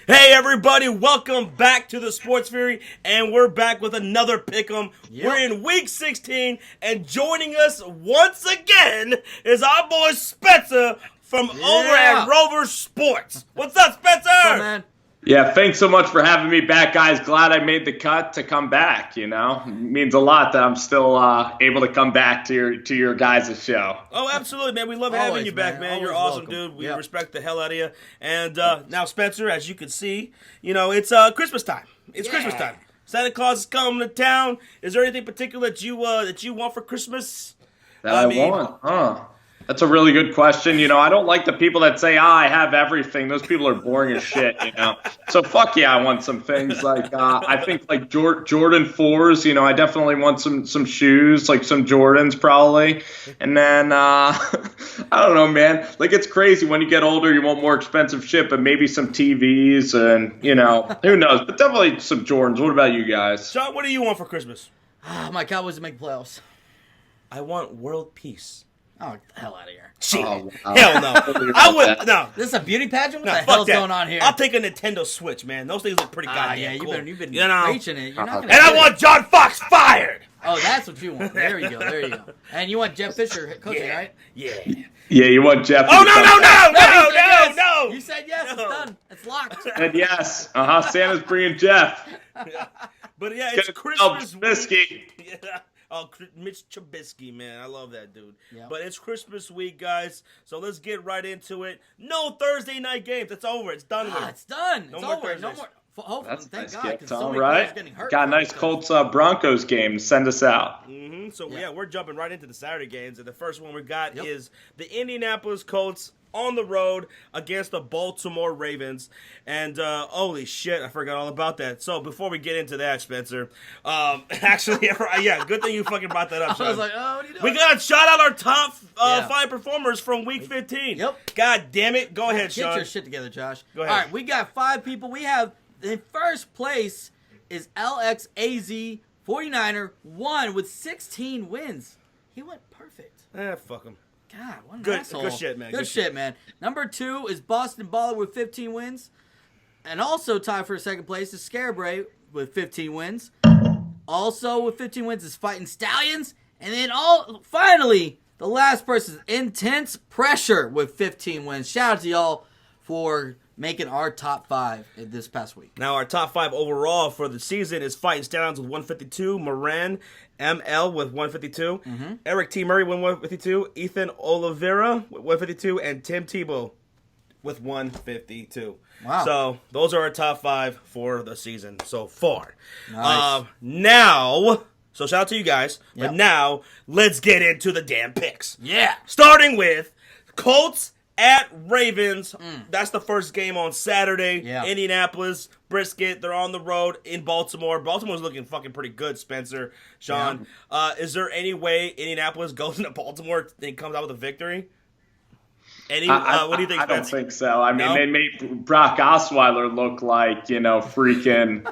Hey everybody, welcome back to the Sports Fury, and we're back with another Pick'em. Yep. We're in Week 16, and joining us once again is our boy Spencer from over at Rover Sports. What's up, Spencer? What's up, man? Yeah, thanks so much for having me back, guys. Glad I made the cut to come back, It means a lot that I'm still able to come back to your guys' show. Oh, absolutely, man. We love having you back, man. You're awesome, dude. We respect the hell out of you. And now, Spencer, as you can see, it's Christmas time. It's Christmas time. Santa Claus is coming to town. Is there anything particular that you want for Christmas? I want? That's a really good question. I don't like the people that say, I have everything. Those people are boring as shit, So fuck yeah, I want some things like, I think like Jordan 4s, I definitely want some shoes, like some Jordans probably. And then, I don't know, man. Like it's crazy when you get older, you want more expensive shit, but maybe some TVs and, who knows. But definitely some Jordans. What about you guys? Shawn, what do you want for Christmas? My Cowboys to make playoffs. I want world peace. Oh, get the hell out of here. Shit. Oh, wow. Hell no. I would, no. This is a beauty pageant? What the hell's going on here? I'll take a Nintendo Switch, man. Those things look pretty goddamn cool. You've been preaching it. You're not and I want John Fox fired. Oh, that's what you want. There you go. And you want Jeff Fisher coaching, right? Yeah, you want Jeff. Oh, no. You said yes. It's done. It's locked. And yes. Santa's bringing Jeff. But yeah, it's Christmas week. Yeah. Oh, Mitch Trubisky, man. I love that dude. Yep. But it's Christmas week, guys, so let's get right into it. No Thursday night games. It's over. It's done with. It's done. No it's more over. Thursdays. No more. Hopefully, that's thank nice. God, because all so right. getting hurt. Got a nice Colts Broncos game to send us out. Mm-hmm. So, we're jumping right into the Saturday games, and the first one we got is the Indianapolis Colts on the road against the Baltimore Ravens. And holy shit, I forgot all about that. So before we get into that, Spencer, actually, good thing you fucking brought that up, Shawn. I was like, oh, what are you doing? We got to shout out our top 5 performers from Week 15. Yep. God damn it. Go ahead, Shawn. Get your shit together, Josh. Go ahead. All right, we got 5 people. We have, in first place is LXAZ 49er, 1 with 16 wins. He went perfect. Fuck him. God, what an Good, asshole. good shit, man. Good shit, man. Number 2 is Boston Baller with 15 wins. And also tied for second place is Scarebrae with 15 wins. Also with 15 wins is Fighting Stallions. And then finally, the last person is Intense Pressure with 15 wins. Shout out to y'all for making our top 5 this past week. Now, our top 5 overall for the season is Fighting Stallions with 152, Moran ML with 152, Eric T. Murray with 152, Ethan Oliveira with 152, and Tim Tebow with 152. Wow. So, those are our top 5 for the season so far. Nice. So shout out to you guys, but now, let's get into the damn picks. Yeah. Starting with Colts at Ravens. That's the first game on Saturday. Yeah. Indianapolis, Brisket. They're on the road in Baltimore. Baltimore's looking fucking pretty good, Spencer, Shawn. Yeah. Is there any way Indianapolis goes into Baltimore and comes out with a victory? What do you think, Spencer? I don't think so. I mean, they made Brock Osweiler look like, freaking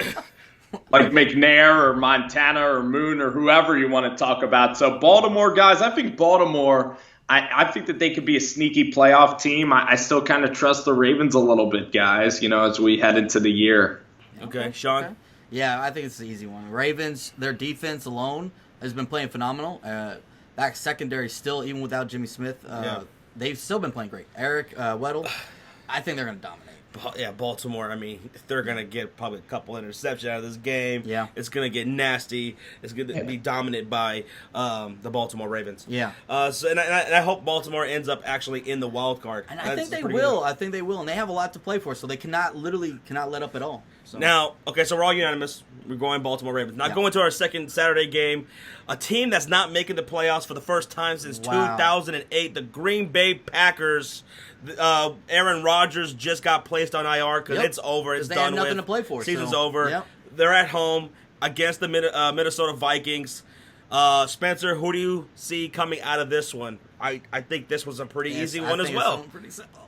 like McNair or Montana or Moon or whoever you want to talk about. So Baltimore, guys, I think Baltimore – I think that they could be a sneaky playoff team. I still kind of trust the Ravens a little bit, guys, as we head into the year. Okay, Shawn? Okay. Yeah, I think it's the easy one. Ravens, their defense alone has been playing phenomenal. Back secondary still, even without Jimmy Smith, they've still been playing great. Eric Weddle, I think they're going to dominate. Yeah, Baltimore, I mean, they're going to get probably a couple interceptions out of this game. Yeah. It's going to get nasty. It's going to be dominated by the Baltimore Ravens. Yeah. And I hope Baltimore ends up actually in the wild card. And I think they will. I think they will. And they have a lot to play for, so they cannot let up at all. So. Now, okay, so we're all unanimous. We're going Baltimore Ravens. Now, going to our second Saturday game, a team that's not making the playoffs for the first time since 2008, the Green Bay Packers. Aaron Rodgers just got placed on IR because it's over. It's they done have nothing with. to play for. Season's over. They're at home against the Minnesota Vikings. Spencer, who do you see coming out of this one? I think this was a pretty easy one as well. Pretty simple.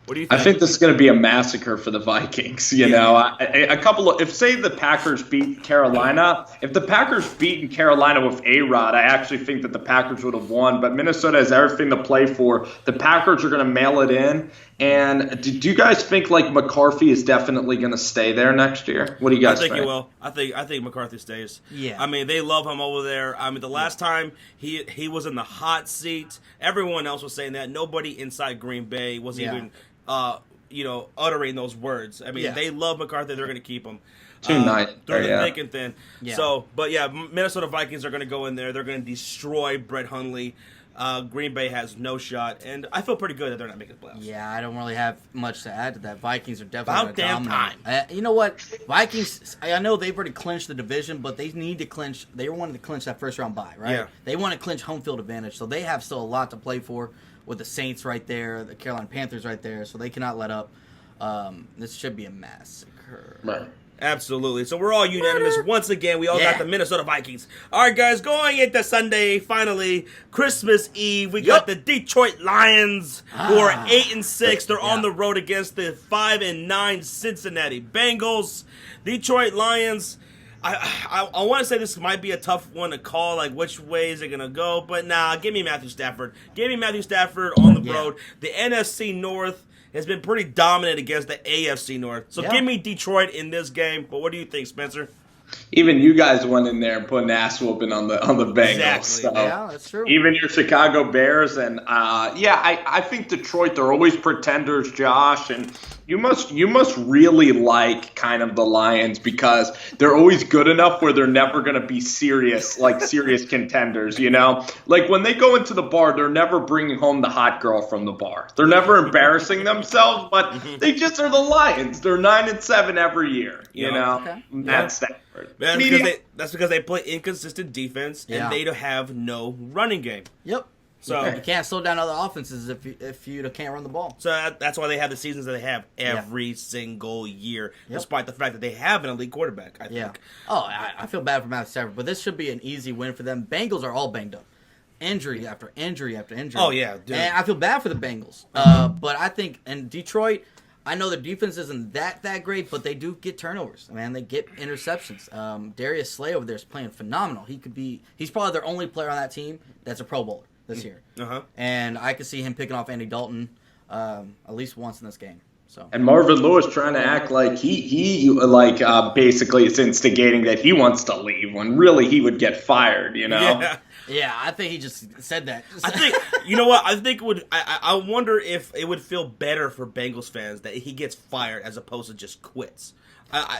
What do you think? I think this is going to be a massacre for the Vikings. Say the Packers beat Carolina. If the Packers beat Carolina with A-Rod, I actually think that the Packers would have won. But Minnesota has everything to play for. The Packers are going to mail it in. And do you guys think like McCarthy is definitely going to stay there next year? What do you guys think? I think he will. I think McCarthy stays. Yeah. I mean, they love him over there. I mean, the last time he was in the hot seat, everyone else was saying that. Nobody inside Green Bay was even uttering those words. I mean, they love McCarthy. They're going to keep him. Too nice. Through the thick and thin. Yeah. So, but yeah, Minnesota Vikings are going to go in there. They're going to destroy Brett Hundley. Green Bay has no shot, and I feel pretty good that they're not making the playoffs. Yeah, I don't really have much to add to that. Vikings are definitely About damn dominate. time. You know what? Vikings, I know they've already clinched the division, but they need to clinch. They wanted to clinch that first round bye, right? Yeah. They want to clinch home field advantage, so they have still a lot to play for with the Saints right there, the Carolina Panthers right there, so they cannot let up. This should be a massacre. Right. Absolutely. So we're all unanimous. Once again, we all got the Minnesota Vikings. All right, guys, going into Sunday, finally, Christmas Eve, we got the Detroit Lions, who are 8-6. They're on the road against the 5-9 Cincinnati Bengals. Detroit Lions, I want to say this might be a tough one to call, like which way is it going to go, but nah, give me Matthew Stafford. Give me Matthew Stafford on the road. The NFC North has been pretty dominant against the AFC North. So give me Detroit in this game. But what do you think, Spencer? Even you guys went in there and put an ass whooping on the Bengals. Exactly. So. Yeah, that's true. Even your Chicago Bears and I think Detroit, they're always pretenders, Josh, and you must really like kind of the Lions because they're always good enough where they're never going to be serious contenders, you know? Like when they go into the bar, they're never bringing home the hot girl from the bar. They're never embarrassing themselves, but they just are the Lions. They're 9-7 every year, you know? Okay. That's that. Man, that's because they play inconsistent defense and they have no running game. Yep. So you can't slow down other offenses if you can't run the ball. So that's why they have the seasons that they have every single year, despite the fact that they have an elite quarterback, I think. Yeah. Oh, I feel bad for Matthew Stafford, but this should be an easy win for them. Bengals are all banged up. Injury after injury after injury. Oh, yeah. Dude. And I feel bad for the Bengals. But I think in Detroit, I know their defense isn't that great, but they do get turnovers. Man, they get interceptions. Darius Slay over there is playing phenomenal. He's probably their only player on that team that's a Pro Bowler this year. And I could see him picking off Andy Dalton at least once in this game. So. And Marvin Lewis trying to act like he basically is instigating that he wants to leave when really he would get fired, you know? Yeah, I think he just said that. I think, you know what? I think it would. I wonder if it would feel better for Bengals fans that he gets fired as opposed to just quits.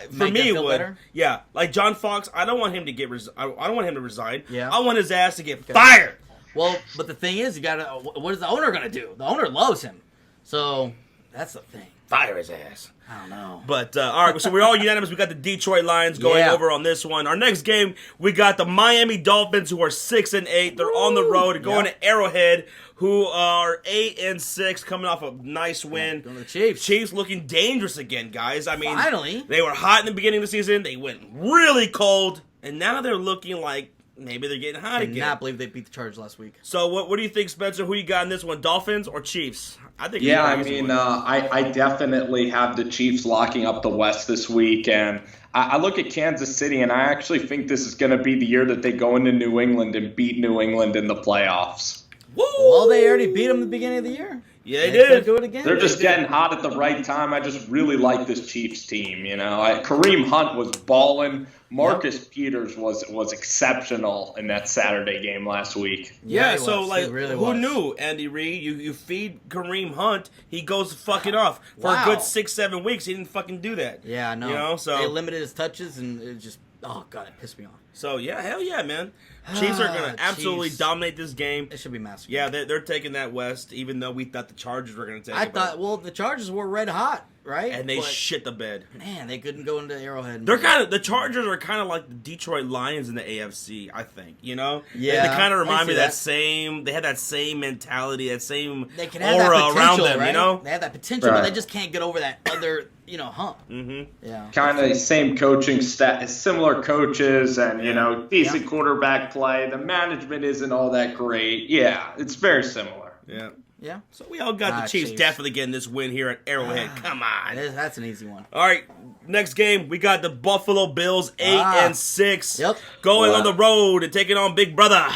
For me, it would. Better? Yeah, like John Fox. I don't want him to get. I don't want him to resign. Yeah. I want his ass to get fired. Well, but the thing is, you gotta. What is the owner gonna do? The owner loves him, so that's the thing. Fire his ass. I don't know. But, all right, so we're all unanimous. We got the Detroit Lions going over on this one. Our next game, we got the Miami Dolphins, who are 6-8. They're on the road going to Arrowhead, who are 8-6, coming off a nice win. Going to the Chiefs. Chiefs looking dangerous again, guys. I mean, finally. They were hot in the beginning of the season. They went really cold, and now they're looking like maybe they're getting hot again. I cannot believe they beat the Chargers last week. So what do you think, Spencer? Who you got in this one, Dolphins or Chiefs? I think. Yeah, I mean, I definitely have the Chiefs locking up the West this week, and I look at Kansas City, and I actually think this is going to be the year that they go into New England and beat New England in the playoffs. Woo! Well, they already beat them at the beginning of the year. Yeah, they did. Do it again. They're just getting hot at the right time. I just really like this Chiefs team. You know, Kareem Hunt was balling. Marcus Peters was exceptional in that Saturday game last week. Yeah, so like, really who knew, Andy Reid? You feed Kareem Hunt, he goes fucking off for a good 6-7 weeks. He didn't fucking do that. Yeah, I know. You know, so they limited his touches, and it just it pissed me off. So yeah, hell yeah, man. Chiefs are gonna absolutely dominate this game. It should be massive. Yeah, they're taking that West, even though we thought the Chargers were gonna take it. The Chargers were red hot, right? And they shit the bed. Man, they couldn't go into Arrowhead. The Chargers are kind of like the Detroit Lions in the AFC, I think. You know? Yeah. They kind of remind me of that same. They had that same mentality, that same they can have aura that around them. Right? You know? They have that potential, but they just can't get over that other, hump. Mm-hmm. Yeah. Kind of same coaching staff, similar coaches, and decent quarterback play. The management isn't all that great. Yeah, it's very similar. Yeah. Yeah. So we all got the Chiefs definitely getting this win here at Arrowhead. Come on. That's an easy one. All right, next game, we got the Buffalo Bills 8-6. Yep. Going on the road and taking on Big Brother,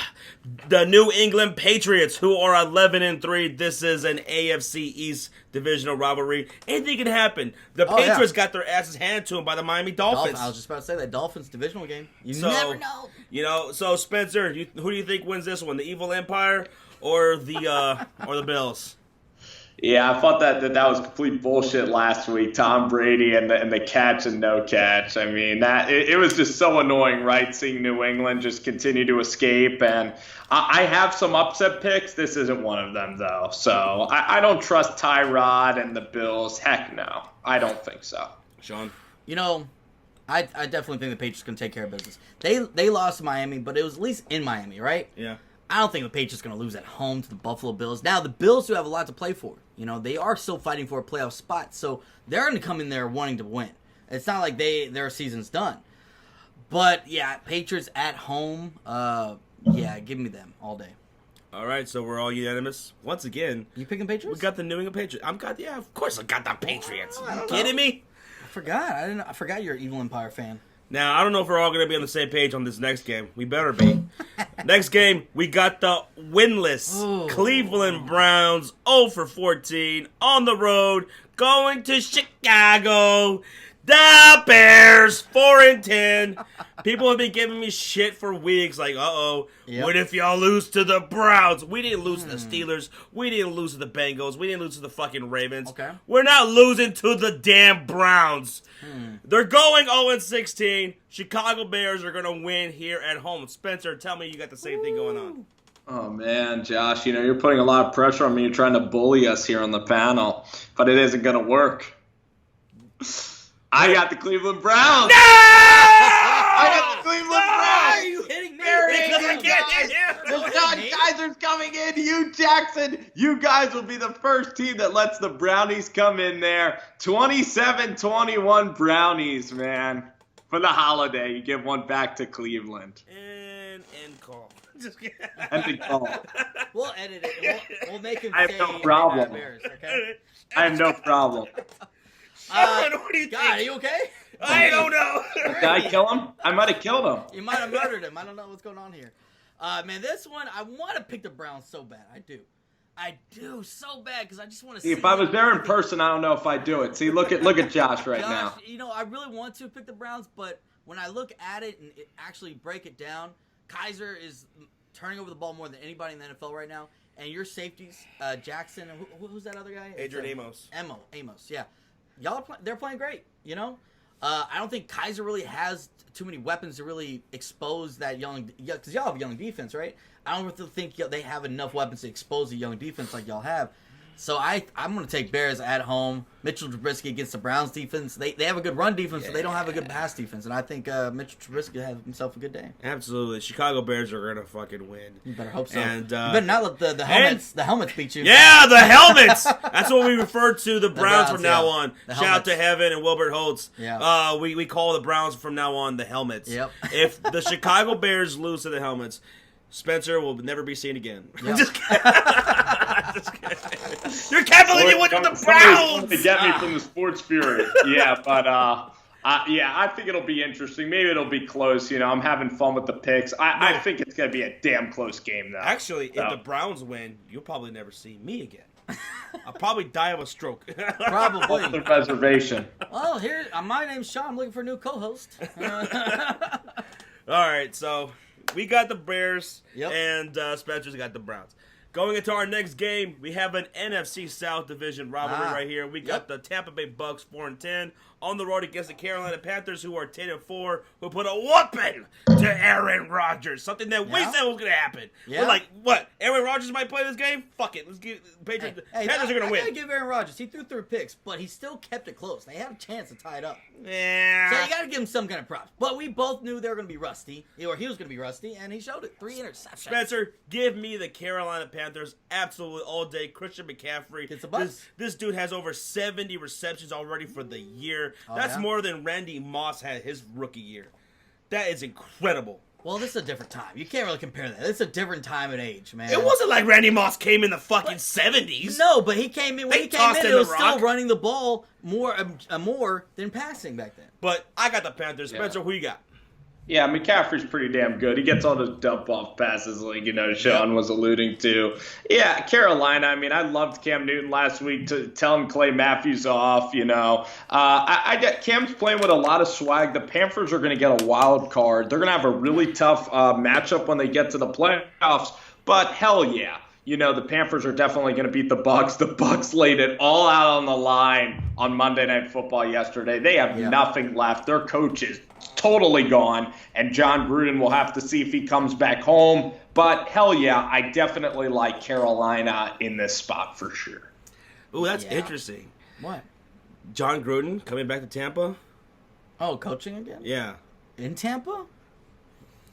the New England Patriots, who are 11-3. This is an AFC East divisional rivalry. Anything can happen. The Patriots got their asses handed to them by the Miami Dolphins. I was just about to say that Dolphins divisional game. You never know. You know, so Spencer, who do you think wins this one? The Evil Empire or the Bills? Yeah, I thought that was complete bullshit last week. Tom Brady and the catch and no catch. I mean, it was just so annoying, right? Seeing New England just continue to escape. And I have some upset picks. This isn't one of them, though. So I don't trust Tyrod and the Bills. Heck no. I don't think so. Shawn? You know, I definitely think the Patriots can take care of business. They lost to Miami, but it was at least in Miami, right? Yeah. I don't think the Patriots are going to lose at home to the Buffalo Bills. Now, the Bills do have a lot to play for. You know, they are still fighting for a playoff spot, so they're going to come in there wanting to win. It's not like their season's done. But, yeah, Patriots at home, give me them all day. All right, so we're all unanimous. Once again, you picking Patriots? We got the New England Patriots. Of course I got the Patriots. Are you kidding me? I forgot you're an Evil Empire fan. Now, I don't know if we're all going to be on the same page on this next game. We better be. Next game, we got the winless Cleveland Browns 0-14 on the road going to Chicago. The Bears 4-10. People have been giving me shit for weeks like, what if y'all lose to the Browns? We didn't lose to the Steelers. We didn't lose to the Bengals. We didn't lose to the fucking Ravens. Okay. We're not losing to the damn Browns. They're going 0-16. Chicago Bears are going to win here at home. Spencer, tell me you got the same thing going on. Oh, man, Josh, you're putting a lot of pressure on me. You're trying to bully us here on the panel, but it isn't going to work. I got the Cleveland Browns. No! I got the Cleveland Browns. Are you hitting me? Because I can't hit him. The John Kaiser's coming in. Hugh Jackson, you guys will be the first team that lets the Brownies come in there. 27-21 Brownies, man. For the holiday, you give one back to Cleveland. And end call. End call. We'll edit it. We'll make him I have say no problem. Bears, okay? I have no problem. What do you think? God, are you okay? I don't know. Did I kill him? I might have killed him. You might have murdered him. I don't know what's going on here. Man, this one, I want to pick the Browns so bad. I do so bad because I just want to see. If I was there in person, I don't know if I'd do it. See, look at Josh right now. You know, I really want to pick the Browns, but when I look at it and actually break it down, Kaiser is turning over the ball more than anybody in the NFL right now. And your safeties, Jackson, who's that other guy? Adrian Amos. Amos, yeah. They're playing great, you know? I don't think Kaiser really has too many weapons to really expose that because y'all have a young defense, right? I don't really think they have enough weapons to expose a young defense like y'all have. So I'm going to take Bears at home. Mitchell Trubisky against the Browns defense. They have a good run defense, but they don't have a good pass defense. And I think Mitchell Trubisky has himself a good day. Absolutely. Chicago Bears are going to fucking win. You better hope so. And, you better not let the helmets beat you. Yeah, the helmets! That's what we refer to the Browns from now on. The Shout out to Heaven and Wilbert Holtz. Yeah. We call the Browns from now on the helmets. Yep. If the Chicago Bears lose to the helmets, Spencer will never be seen again. Yep. Just kidding. You can't believe you went to the Browns! To get me from the Sports Fury. Yeah, but I think it'll be interesting. Maybe it'll be close. I'm having fun with the picks. I think it's going to be a damn close game, though. Actually, if the Browns win, you'll probably never see me again. I'll probably die of a stroke. Probably. The reservation. Well, here, my name's Shawn. I'm looking for a new co-host. All right, so we got the Bears, Yep. and Spencer's got the Browns. Going into our next game, we have an NFC South Division rivalry right here. We got the Tampa Bay Bucs 4-10 on the road against the Carolina Panthers, who are 10-4, who put a whooping to Aaron Rodgers. Something that we said was going to happen. Yeah. We're like, what? Aaron Rodgers might play this game? Fuck it. Let's get Patriots. Panthers are going to win. I gotta give Aaron Rodgers. He threw 3 picks, but he still kept it close. They had a chance to tie it up. Yeah. So you got to give him some kind of props. But we both knew they were going to be rusty, or he was going to be rusty, and he showed it. 3 interceptions. Spencer, give me the Carolina Panthers absolutely all day. Christian McCaffrey. Gets the Bucs. This dude has over 70 receptions already for the year. Oh, That's yeah? more than Randy Moss had his rookie year. That is incredible. Well, this is a different time. You can't really compare that. It's a different time and age, man. It wasn't like Randy Moss came in the fucking 70s. No, but he came in. When They he came tossed in, in it the was rock. still running the ball more than passing back then. But I got the Panthers. Spencer, who you got? Yeah, McCaffrey's pretty damn good. He gets all those dump-off passes like, Shawn was alluding to. Yeah, Carolina, I mean, I loved Cam Newton last week to telling Clay Matthews off, I get Cam's playing with a lot of swag. The Panthers are going to get a wild card. They're going to have a really tough matchup when they get to the playoffs. But hell yeah. The Panthers are definitely going to beat the Bucs. The Bucs laid it all out on the line on Monday Night Football yesterday. They have nothing left. Their coach is totally gone, and John Gruden will have to see if he comes back home. But hell yeah, I definitely like Carolina in this spot for sure. Ooh, that's interesting. What? John Gruden coming back to Tampa? Oh, coaching again? Yeah. In Tampa?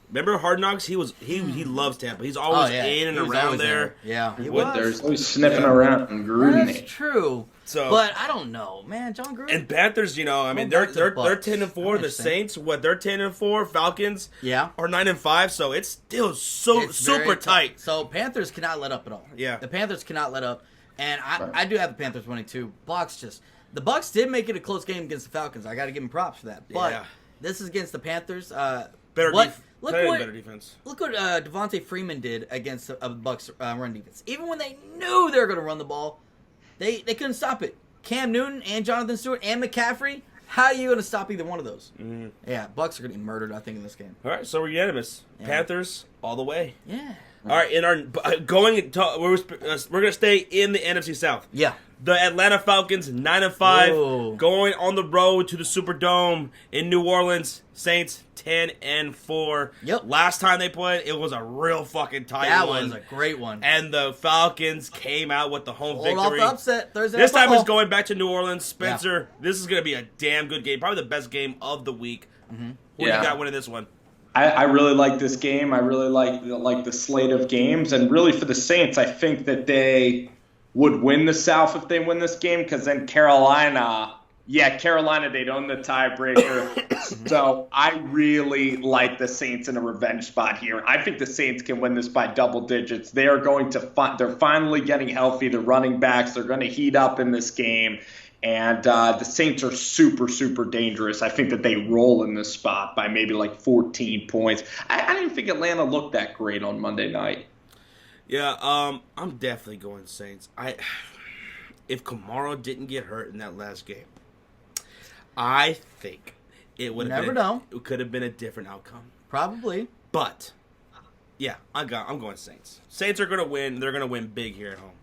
Remember Hard Knocks? He loves Tampa. He's always in and around there. Yeah, he was. Always sniffing around and Gruden. That's true. So, but I don't know, man. John Gruden and Panthers. I mean, they're 10-4. The Saints, they're 10-4. Falcons, are 9-5. So it's still super tight. So Panthers cannot let up at all. Yeah, the Panthers cannot let up, and I do have the Panthers winning too. The Bucs did make it a close game against the Falcons. I got to give them props for that. But this is against the Panthers. Better defense. Look what Devontae Freeman did against the Bucs run defense. Even when they knew they were going to run the ball, they couldn't stop it. Cam Newton and Jonathan Stewart and McCaffrey, how are you going to stop either one of those? Mm-hmm. Yeah, Bucs are going to be murdered, I think, in this game. All right, so we're unanimous. Yeah. Panthers all the way. Yeah. All right, we're going to stay in the NFC South. Yeah. The Atlanta Falcons, 9-5, going on the road to the Superdome in New Orleans. Saints, 10-4. Yep. Last time they played, it was a real fucking tight one. That was a great one. And the Falcons came out with the home victory. Off the upset Thursday. This time it's going back to New Orleans. Spencer, this is going to be a damn good game. Probably the best game of the week. Mm-hmm. Who do you got winning this one? I really like this game. I really like the slate of games. And really for the Saints, I think that they would win the South if they win this game, because then Carolina, they'd own the tiebreaker. So I really like the Saints in a revenge spot here. I think the Saints can win this by double digits. They are going to they're finally getting healthy. The running backs, they're going to heat up in this game. And the Saints are super, super dangerous. I think that they roll in this spot by maybe like 14 points. I didn't think Atlanta looked that great on Monday night. Yeah, I'm definitely going Saints. If Kamara didn't get hurt in that last game, I think it would have it could have been a different outcome. Probably. But yeah, I'm going Saints. Saints are going to win. They're going to win big here at home.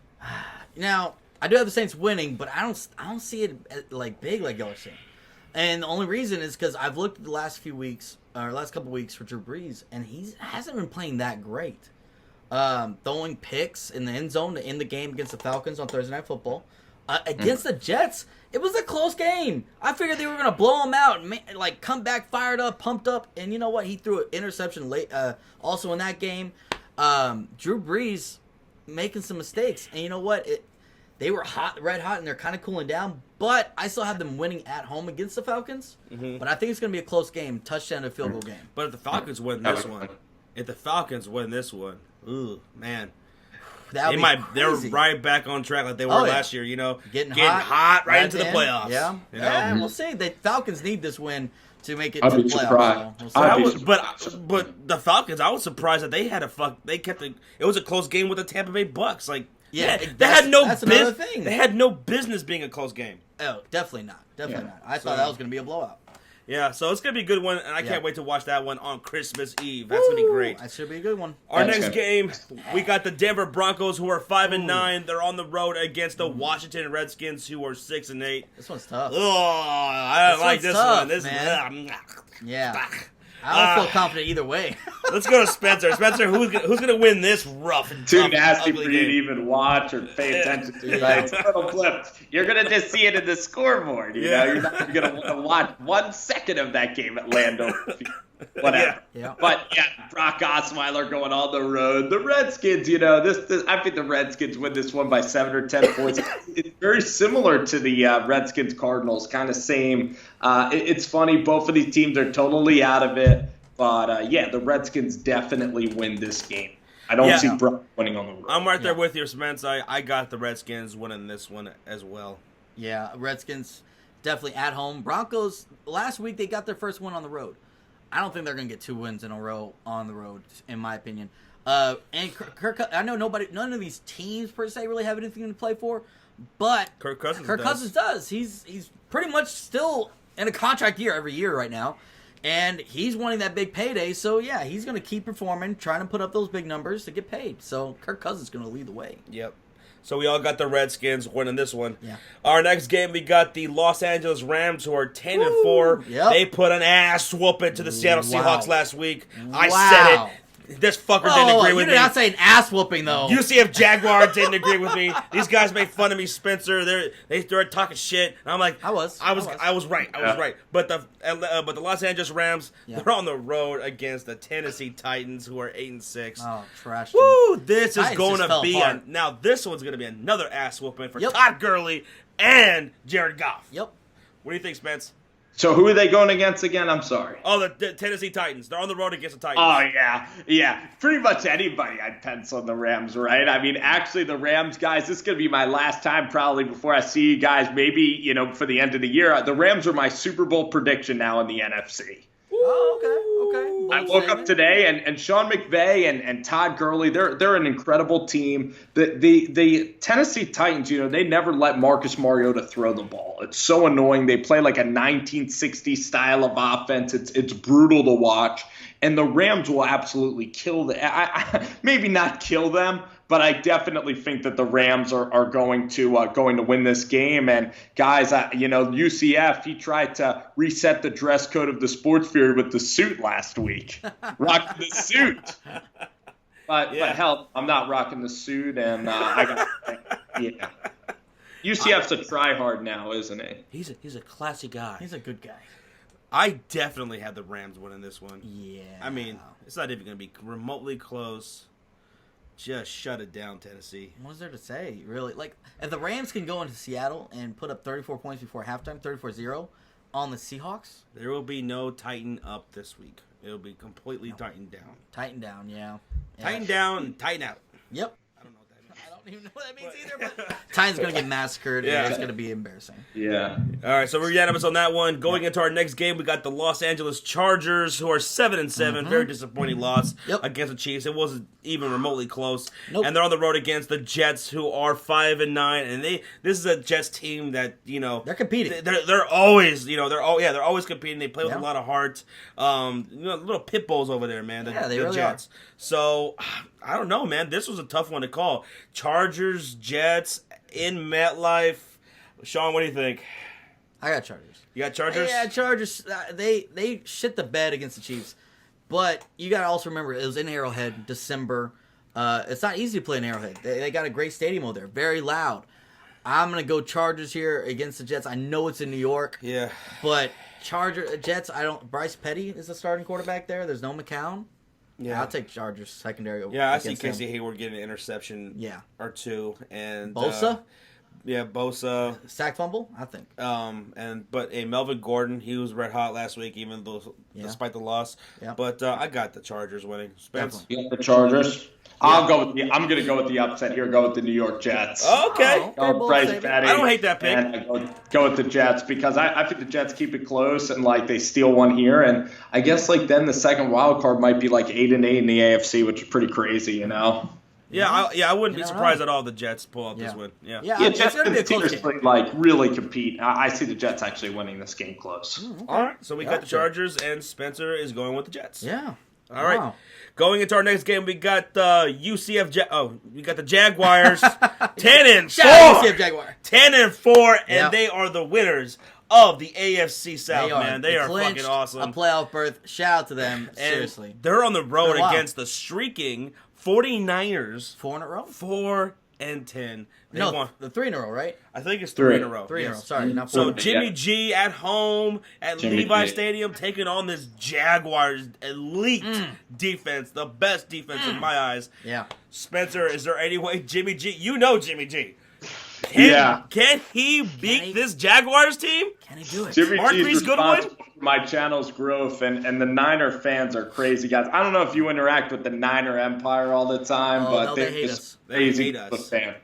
Now, I do have the Saints winning, but I don't see it like big like y'all are saying. And the only reason is because I've looked at the last couple weeks for Drew Brees, and he hasn't been playing that great. Throwing picks in the end zone to end the game against the Falcons on Thursday Night Football. Against the Jets, it was a close game. I figured they were going to blow them out and come back fired up, pumped up. And you know what? He threw an interception late also in that game. Drew Brees making some mistakes. And you know what? They were red hot, and they're kind of cooling down. But I still have them winning at home against the Falcons. Mm-hmm. But I think it's going to be a close game, touchdown to field goal game. But if the Falcons win this one, ooh, man. They're right back on track like they were last year, Getting hot right into the playoffs. Yeah. And we'll see. The Falcons need this win to make it to the playoffs. But the Falcons, I was surprised that they had it was a close game with the Tampa Bay Bucs. They had no business. They had no business being a close game. Oh, definitely not. Not. I thought that was going to be a blowout. Yeah, so it's going to be a good one, and I can't wait to watch that one on Christmas Eve. That's going to be great. That should be a good one. Our next game, we got the Denver Broncos, who are 5-9. They're on the road against the Washington Redskins, who are 6-8. This one's tough. Oh, I don't like this one. Yeah. I don't feel confident either way. Let's go to Spencer. Spencer, who's gonna win this rough and too nasty for you to even watch or pay attention to? Right? It's a little clip. You're gonna just see it in the scoreboard. You know, you're not gonna want to watch 1 second of that game at Landover. Whatever. Yeah. But Brock Osweiler going on the road. The Redskins, I think the Redskins win this one by 7 or 10 points. It's very similar to the Redskins Cardinals, kind of same. It's funny, both of these teams are totally out of it. But, yeah, the Redskins definitely win this game. I don't see Brock winning on the road. I'm right there with you, Spence. I got the Redskins winning this one as well. Yeah, Redskins definitely at home. Broncos, last week they got their first win on the road. I don't think they're going to get 2 wins in a row on the road, in my opinion. And Kirk, I know none of these teams per se really have anything to play for, but Kirk Cousins does. He's pretty much still in a contract year every year right now, and he's wanting that big payday. So yeah, he's going to keep performing, trying to put up those big numbers to get paid. So Kirk Cousins is going to lead the way. Yep. So we all got the Redskins winning this one. Yeah. Our next game, we got the Los Angeles Rams, who are 10-4. Yep. They put an ass whooping to the Seattle Seahawks last week. I said it. This fucker didn't agree with me. You did not say an ass whooping though. UCF Jaguar didn't agree with me. These guys made fun of me, Spencer. They're talking shit, and I'm like, I was right. But the Los Angeles Rams, they're on the road against the Tennessee Titans, who are 8-6. Oh, trash. Woo! This is going to be now. This one's going to be another ass whooping for Todd Gurley and Jared Goff. Yep. What do you think, Spence? So who are they going against again? I'm sorry. Oh, the Tennessee Titans. They're on the road against the Titans. Oh, yeah. Pretty much anybody I'd pencil in the Rams, right? I mean, actually, the Rams, guys, this is going to be my last time probably before I see you guys, maybe, for the end of the year. The Rams are my Super Bowl prediction now in the NFC. Oh, okay. I woke up today, and Sean McVay and Todd Gurley, they're an incredible team. The Tennessee Titans, they never let Marcus Mariota throw the ball. It's so annoying. They play like a 1960s style of offense. It's brutal to watch. And the Rams will absolutely kill them. Maybe not kill them, but I definitely think that the Rams are going to win this game. And guys, UCF, he tried to reset the dress code of the sports period with the suit last week. Rock the suit. But hell, I'm not rocking the suit, and UCF's a try-hard now, isn't he? He's a classy guy. He's a good guy. I definitely have the Rams winning this one. Yeah. I mean, it's not even going to be remotely close. Just shut it down, Tennessee. What's there to say, really? Like, if the Rams can go into Seattle and put up 34 points before halftime, 34-0 on the Seahawks, there will be no tighten up this week. It'll be completely tightened down. Tighten down, yeah. Tighten down and tighten out. Yep. I don't know what that means. I don't even know what that means either, but Titans going to get massacred, and it's going to be embarrassing. Yeah. All right, so we're unanimous on that one. Going into our next game, we got the Los Angeles Chargers, who are 7-7. Very disappointing loss against the Chiefs. It wasn't even remotely close. Nope. And they're on the road against the Jets, who are 5-9. And this is a Jets team that they're competing. They're always they're always competing. They play with a lot of heart. Little pit bulls over there, man. They really Jets. are. So I don't know, man. This was a tough one to call. Chargers, Jets in MetLife. Shawn, what do you think? I got Chargers. You got Chargers? Yeah, Chargers. They shit the bed against the Chiefs. But you got to also remember, it was in Arrowhead, December. It's not easy to play in Arrowhead. They got a great stadium over there. Very loud. I'm going to go Chargers here against the Jets. I know it's in New York. Yeah. But Jets, Bryce Petty is the starting quarterback there. There's no McCown. Yeah, I'll take Chargers secondary over. Yeah, I see Casey Hayward getting an interception or two. And Bosa? Bosa. Sack fumble, I think. But Melvin Gordon, he was red hot last week, even though despite the loss. Yeah. But I got the Chargers winning. Spence? You got the Chargers? I'm going to go with the upset here. Go with the New York Jets. Okay. Bryce Petty. I don't hate that pick. And go with the Jets because I think the Jets keep it close and they steal one here. And I guess then the second wild card might be 8-8 in the AFC, which is pretty crazy, Yeah, I wouldn't be surprised at all the Jets pull out this win. Yeah, Jets can seriously really compete. I see the Jets actually winning this game close. All right, so we got the Chargers, and Spencer is going with the Jets. Yeah. All right. Going into our next game, we got the we got the Jaguars, 10-4. UCF Jaguar. 10-4, and they are the winners of the AFC South, man. They are fucking awesome. A playoff berth. Shout out to them. Seriously. They're on the road against the streaking 49ers. 4 in a row? 4-10. The 3 in a row, right? I think it's 3 in a row. 3 in a row. Sorry, not 4. So Jimmy G at home at Levi Stadium taking on this Jaguars elite defense, the best defense in my eyes. Yeah. Spencer, is there any way Jimmy G? You know Jimmy G. Can he beat this Jaguars team? Can he do it? Jimmy Marquise G's Goodwin? for my channel's growth, and the Niner fans are crazy guys. I don't know if you interact with the Niner Empire all the time, but they hate us. Crazy They hate us. fan.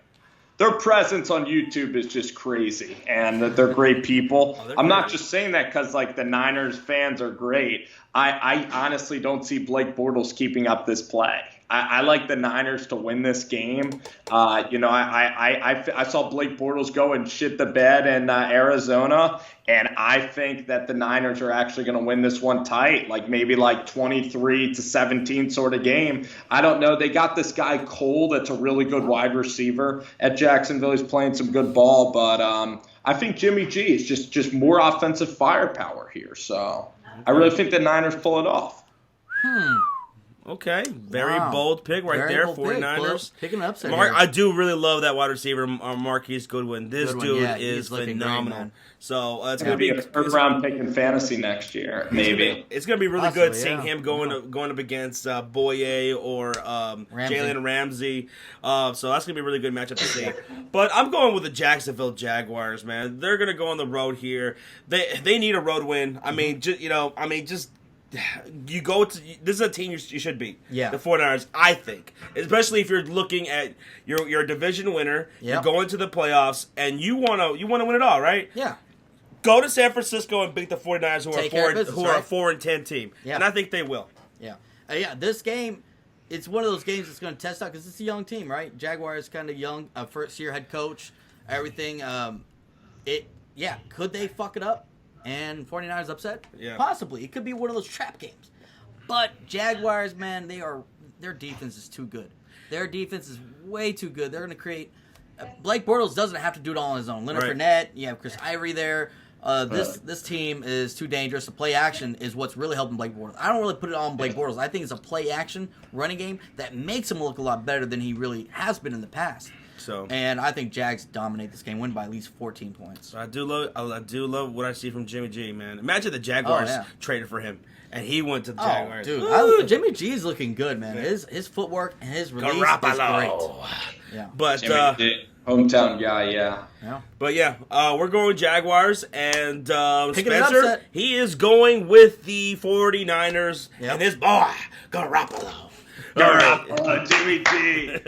Their presence on YouTube is just crazy, and they're great people. I'm not just saying that because like the Niners fans are great. I honestly don't see Blake Bortles keeping up this play. I like the Niners to win this game. I saw Blake Bortles go and shit the bed in Arizona, and I think that the Niners are actually going to win this one tight, like maybe like 23-17 sort of game. I don't know. They got this guy Cole that's a really good wide receiver at Jacksonville. He's playing some good ball, but I think Jimmy G is just more offensive firepower here. So I really think the Niners pull it off. Okay, very bold pick right there, 49ers. Picking up Mark, I do really love that wide receiver, Marquise Goodwin. This dude is phenomenal. Great, so it's going to be a third round pick in fantasy next year, maybe. It's going to be really good seeing him going up against Boye or Jalen Ramsey. So that's going to be a really good matchup to see. But I'm going with the Jacksonville Jaguars, man. They're going to go on the road here. They need a road win. I mean, just. You go to this is a team you should beat. Yeah. The 49ers, I think. Especially if you're looking at your division winner, you're going to the playoffs, and you wanna win it all, right? Yeah. Go to San Francisco and beat the 49ers who are a 4-10 team. Yeah. And I think they will. Yeah. This game, it's one of those games that's going to test out because it's a young team, right? Jaguars kind of young, first-year head coach, everything. Could they fuck it up? And 49ers upset? Yeah. Possibly. It could be one of those trap games. But Jaguars, man, their defense is too good. Their defense is way too good. They're going to create... Blake Bortles doesn't have to do it all on his own. Leonard Fournette, you have Chris Ivory there. This team is too dangerous. The play action is what's really helping Blake Bortles. I don't really put it on Blake Bortles. I think it's a play action running game that makes him look a lot better than he really has been in the past. And I think Jags dominate this game, win by at least 14 points. I do love what I see from Jimmy G, man. Imagine the Jaguars traded for him, and he went to the Jaguars. Dude, Jimmy G is looking good, man. His footwork and his release is great. Yeah, but hometown guy, yeah. But we're going Jaguars, and Spencer, he is going with the 49ers, and his boy Garoppolo. Jimmy G.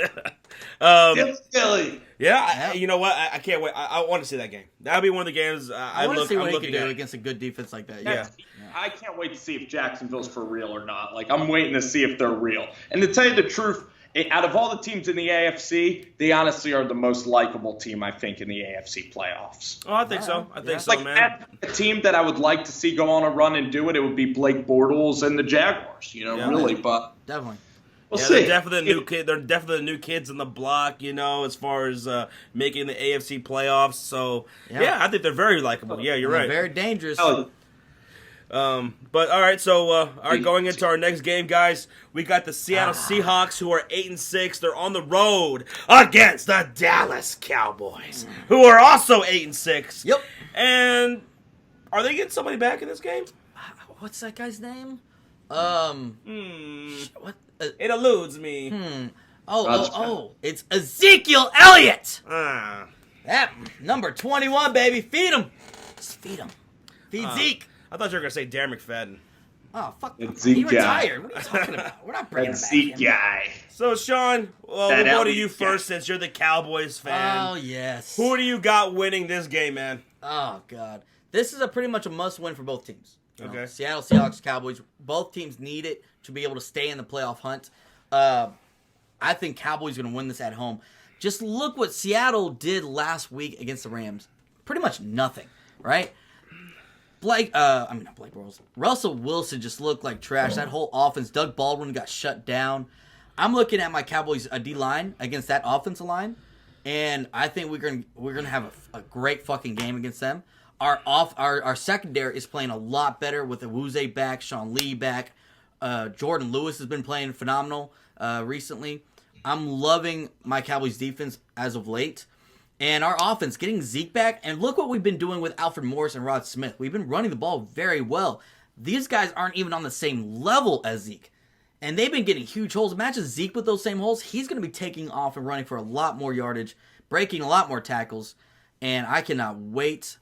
Philly. You know what? I can't wait. I want to see that game. That'll be one of the games I want to see what he can do against a good defense like that. Yeah. I can't wait to see if Jacksonville's for real or not. Like, I'm waiting to see if they're real. And to tell you the truth, out of all the teams in the AFC, they honestly are the most likable team, I think, in the AFC playoffs. Oh, I think so. I think so, man. A team that I would like to see go on a run and do it, it would be Blake Bortles and the Jaguars, really. But definitely. We'll see. They're definitely the new kid. They're definitely the new kids in the block, as far as making the AFC playoffs. So I think they're very likable. Yeah, you're right. Very dangerous. But all right, so going into our next game, guys, we got the Seattle Seahawks, who are 8-6. They're on the road against the Dallas Cowboys, who are also 8-6. Yep. And are they getting somebody back in this game? What's that guy's name? What? It eludes me. It's Ezekiel Elliott. That number 21, baby. Feed him. Just feed him. Feed Zeke. I thought you were going to say Darren McFadden. Oh, fuck. He retired. What are you talking about? We're not bringing him back. Zeke guy. So, Shawn, we'll go to you first since you're the Cowboys fan. Oh, yes. Who do you got winning this game, man? Oh, God. This is pretty much a must-win for both teams. Okay. Seattle Seahawks, Cowboys. Both teams need it to be able to stay in the playoff hunt. I think Cowboys are going to win this at home. Just look what Seattle did last week against the Rams. Pretty much nothing, right? Not Blake Bortles. Russell Wilson just looked like trash. That whole offense. Doug Baldwin got shut down. I'm looking at my Cowboys D-line against that offensive line, and I think we're gonna have a great fucking game against them. Our secondary is playing a lot better with Awuzie back, Sean Lee back. Jordan Lewis has been playing phenomenal recently. I'm loving my Cowboys defense as of late. And our offense, getting Zeke back, and look what we've been doing with Alfred Morris and Rod Smith. We've been running the ball very well. These guys aren't even on the same level as Zeke. And they've been getting huge holes. Imagine Zeke with those same holes. He's going to be taking off and running for a lot more yardage, breaking a lot more tackles. And I cannot wait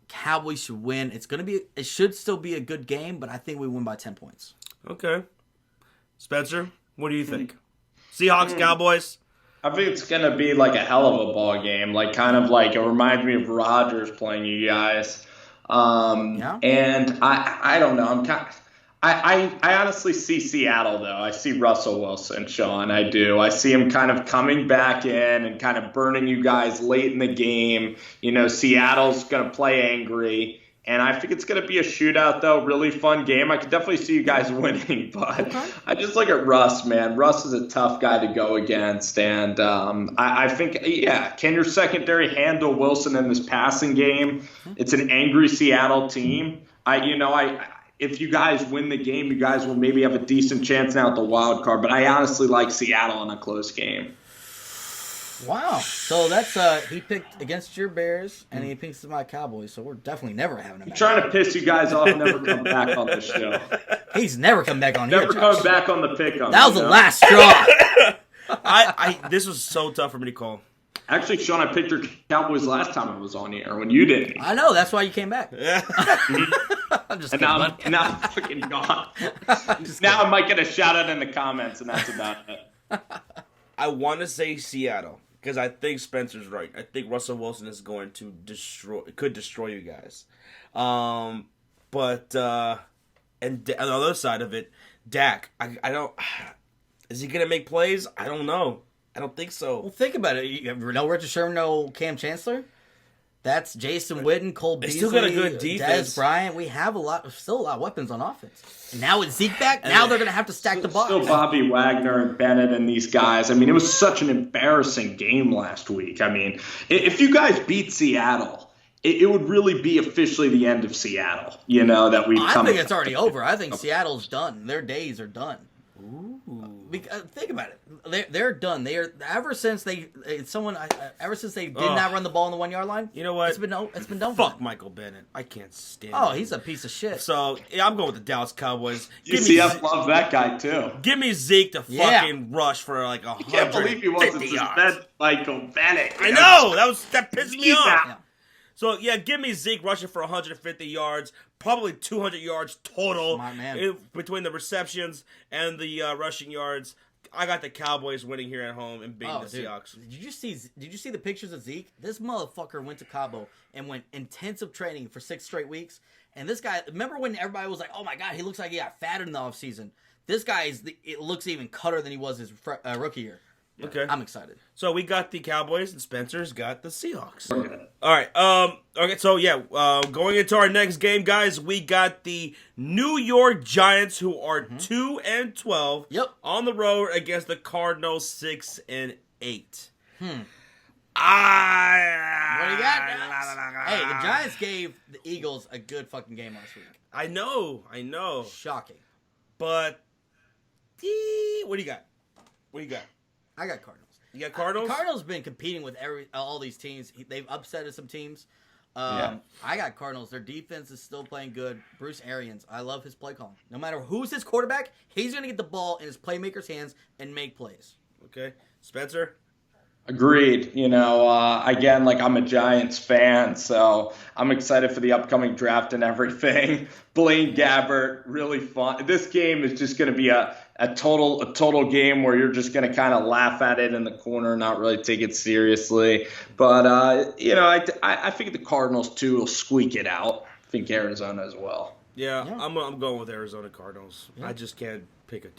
Cowboys should win. It should still be a good game, but I think we win by 10 points. Okay. Spencer, what do you think? Seahawks, Cowboys? I think it's going to be like a hell of a ball game. Like, kind of like, it reminds me of Rodgers playing you guys. Yeah. And I don't know. I honestly see Seattle, though. I see Russell Wilson, Shawn. I do. I see him kind of coming back in and kind of burning you guys late in the game. You know, Seattle's going to play angry. And I think it's going to be a shootout, though. Really fun game. I could definitely see you guys winning. But I just look at Russ, man. Russ is a tough guy to go against. And I think, can your secondary handle Wilson in this passing game? It's an angry Seattle team. If you guys win the game, you guys will maybe have a decent chance now at the wild card. But I honestly like Seattle in a close game. Wow. So that's he picked against your Bears and he picks my Cowboys. So we're definitely never having a match. Trying to piss you guys off, never come back on the show. He's never come back on here. Never come back on the pick on. That was the last straw. This was so tough for me to call. Actually, Shawn, I picked your Cowboys last time I was on here when you didn't. I know, that's why you came back. Yeah. I'm just and kidding. now I'm fucking gone. Now I might get a shout out in the comments, and that's about it. I want to say Seattle because I think Spencer's right. I think Russell Wilson is going to could destroy you guys. But on the other side of it, Dak, I don't. Is he gonna make plays? I don't know. I don't think so. Well, think about it. You know Richard Sherman, no Cam Chancellor. That's Jason Witten, Cole Beasley, still got a good defense. Dez Bryant. We have still a lot of weapons on offense. And now with Zeke back, now they're going to have to stack the box. Still Bobby Wagner and Bennett and these guys. I mean, it was such an embarrassing game last week. I mean, if you guys beat Seattle, it would really be officially the end of Seattle. You know that we. I think it's already over. I think Seattle's done. Their days are done. Ooh. Think about it. They're done. They are ever since they did not run the ball on the 1 yard line. You know what? It's been done. Fuck Michael Bennett. I can't stand. Oh, him. He's a piece of shit. So yeah, I'm going with the Dallas Cowboys. UCF love that guy too. Give me Zeke to fucking rush for like 100. I can't believe he wasn't suspended Michael Bennett. I know that pissed me off. Yeah. So, yeah, give me Zeke rushing for 150 yards, probably 200 yards total between the receptions and the rushing yards. I got the Cowboys winning here at home and beating the Seahawks. Did you see the pictures of Zeke? This motherfucker went to Cabo and went intensive training for 6 straight weeks. And this guy, remember when everybody was like, oh my God, he looks like he got fatter in the offseason. This guy, it looks even cutter than he was his rookie year. Yeah, okay. I'm excited. So we got the Cowboys and Spencer's got the Seahawks. Okay. All right. Okay. So going into our next game, guys, we got the New York Giants, who are 2-12. Yep. On the road against the Cardinals, 6-8. What do you got? Hey, the Giants gave the Eagles a good fucking game last week. I know. Shocking. But what do you got? I got Cardinals. You got Cardinals? Cardinals have been competing with all these teams. They've upset some teams. I got Cardinals. Their defense is still playing good. Bruce Arians, I love his play calling. No matter who's his quarterback, he's going to get the ball in his playmakers' hands and make plays. Okay. Spencer? Agreed. Again, I'm a Giants fan, so I'm excited for the upcoming draft and everything. Blaine Gabbert, really fun. This game is just going to be a total game where you're just going to kind of laugh at it in the corner, not really take it seriously. But I think the Cardinals too will squeak it out. I think Arizona as well. Yeah. I'm going with Arizona Cardinals. Yeah. I just can't pick a 2-12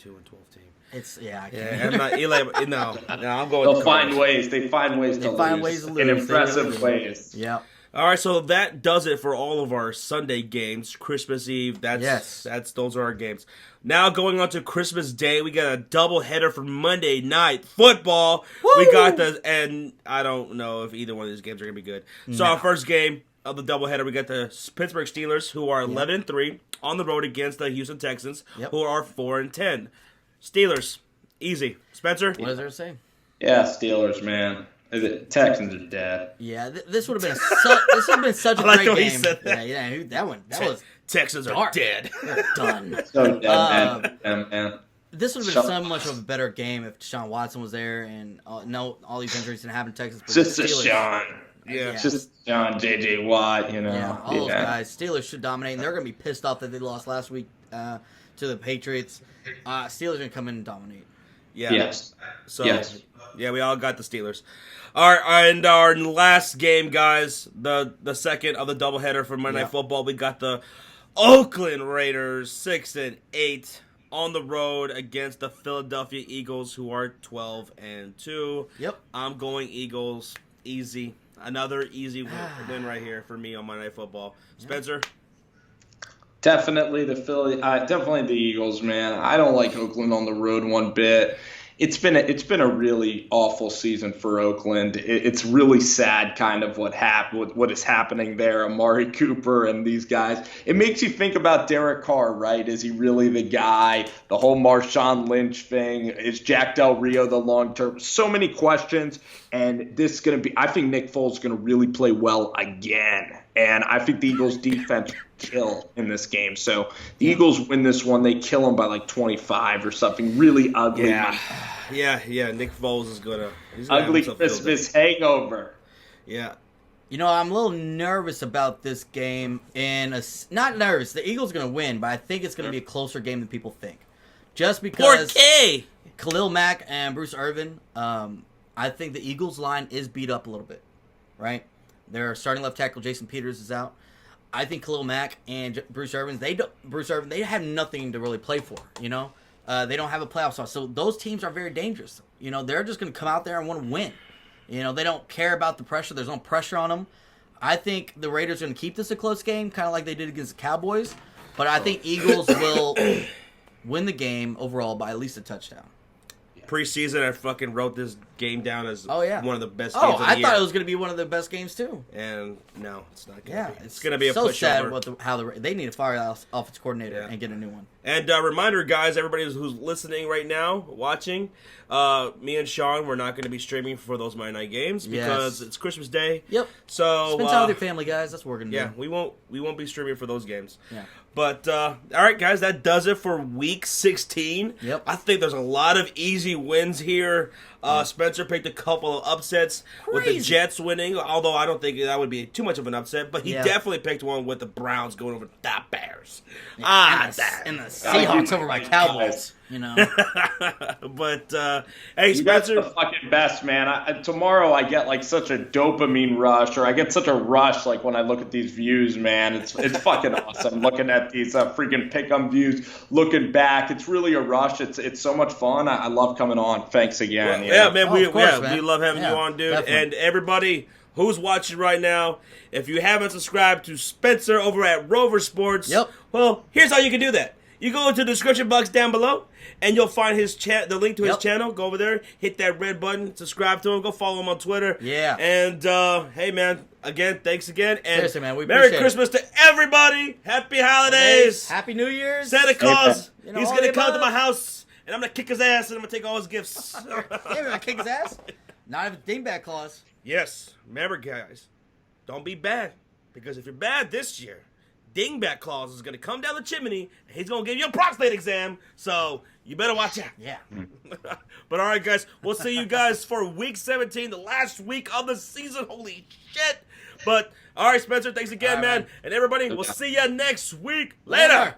team. I can't. Yeah, I'm not Eli. No, I'm going. They'll find ways. They find ways to lose in impressive ways. Yeah. All right, so that does it for all of our Sunday games. Christmas Eve, those are our games. Now going on to Christmas Day, we got a doubleheader for Monday Night Football. Woo! We got and I don't know if either one of these games are gonna be good. So our first game of the doubleheader, we got the Pittsburgh Steelers, who are 11-3 on the road against the Houston Texans, who are 4-10. Steelers, easy. Spencer, what does there say? Yeah, Steelers, man. The Texans are dead. Yeah, this would have been such a great game. That was Texans dark. Are dead. They're done. So dead, man. This would have been so much of a better game if Deshaun Watson was there and all these injuries didn't happen in Texas. Just Shawn. Yeah. It's just John, J.J. Watt, you know. Yeah, all those guys. Steelers should dominate, and they're going to be pissed off that they lost last week to the Patriots. Steelers are going to come in and dominate. Yeah. Yes. So, yes. Yeah, we all got the Steelers. All right, and our last game, guys, the second of the doubleheader for Monday Night Football, we got the Oakland Raiders 6-8 on the road against the Philadelphia Eagles, who are 12-2. Yep. I'm going Eagles. Easy. Another easy win right here for me on Monday Night Football. Spencer? Definitely definitely the Eagles, man. I don't like Oakland on the road one bit. It's been a really awful season for Oakland. It's really sad, kind of what is happening there. Amari Cooper and these guys. It makes you think about Derek Carr, right? Is he really the guy? The whole Marshawn Lynch thing. Is Jack Del Rio the long term? So many questions, and this is going to be. I think Nick Foles is going to really play well again, and I think the Eagles' defense kill in this game. So the Eagles win this one. They kill them by like 25 or something really ugly. Yeah. Nick Foles is gonna ugly Christmas hangover. Yeah. You know, I'm a little nervous about this game. Not nervous. The Eagles are going to win, but I think it's going to be a closer game than people think. Just because Khalil Mack and Bruce Irvin, I think the Eagles line is beat up a little bit, right? Their starting left tackle Jason Peters is out. I think Khalil Mack and Bruce Irvin, they have nothing to really play for, you know? They don't have a playoff spot. So those teams are very dangerous. You know, they're just going to come out there and want to win. You know, they don't care about the pressure. There's no pressure on them. I think the Raiders are going to keep this a close game, kind of like they did against the Cowboys. But I think Eagles will win the game overall by at least a touchdown. Preseason, I fucking wrote this game down as one of the best games of the year. I thought it was going to be one of the best games, too. And no, it's not going to be. It's going to be a so pushover. sad how they need to fire the offensive coordinator and get a new one. And reminder, guys, everybody who's listening right now, watching, me and Shawn, we're not going to be streaming for those Monday night games because it's Christmas Day. Yep. So spend time with your family, guys. That's what we're going to do. Yeah, we won't be streaming for those games. Yeah. But, all right, guys, that does it for Week 16. Yep. I think there's a lot of easy wins here. Spencer picked a couple of upsets with the Jets winning, although I don't think that would be too much of an upset. But he definitely picked one with the Browns going over the Bears. And the Seahawks over my Cowboys. You know. But, hey, Spencer. You guys are the fucking best, man. Tomorrow I get like such a dopamine rush, or I get such a rush like when I look at these views, man. It's fucking awesome looking at these freaking pick-em views, looking back. It's really a rush. It's so much fun. I love coming on. Thanks again. Well, yeah, man. Man. We love having you on, dude. Definitely. And everybody who's watching right now, if you haven't subscribed to Spencer over at Rover Sports, well, here's how you can do that. You go into the description box down below, and you'll find the link to his channel. Go over there, hit that red button, subscribe to him, go follow him on Twitter. Yeah. And, hey, man, again, thanks again. And seriously, man, we Merry appreciate Christmas to everybody. Happy holidays. Happy New Year's. Santa Claus, You know, he's going to come to my house, and I'm going to kick his ass, and I'm going to take all his gifts. Yeah, we're going to kick his ass. Not even dingbat clause. Yes. Remember, guys, don't be bad. Because if you're bad this year, Dingbat Claus is going to come down the chimney, and he's going to give you a prostate exam, so you better watch out. Yeah. But all right, guys, we'll see you guys for Week 17, the last week of the season. Holy shit. But, all right, Spencer, thanks again, man. And everybody, we'll see you next week. Later.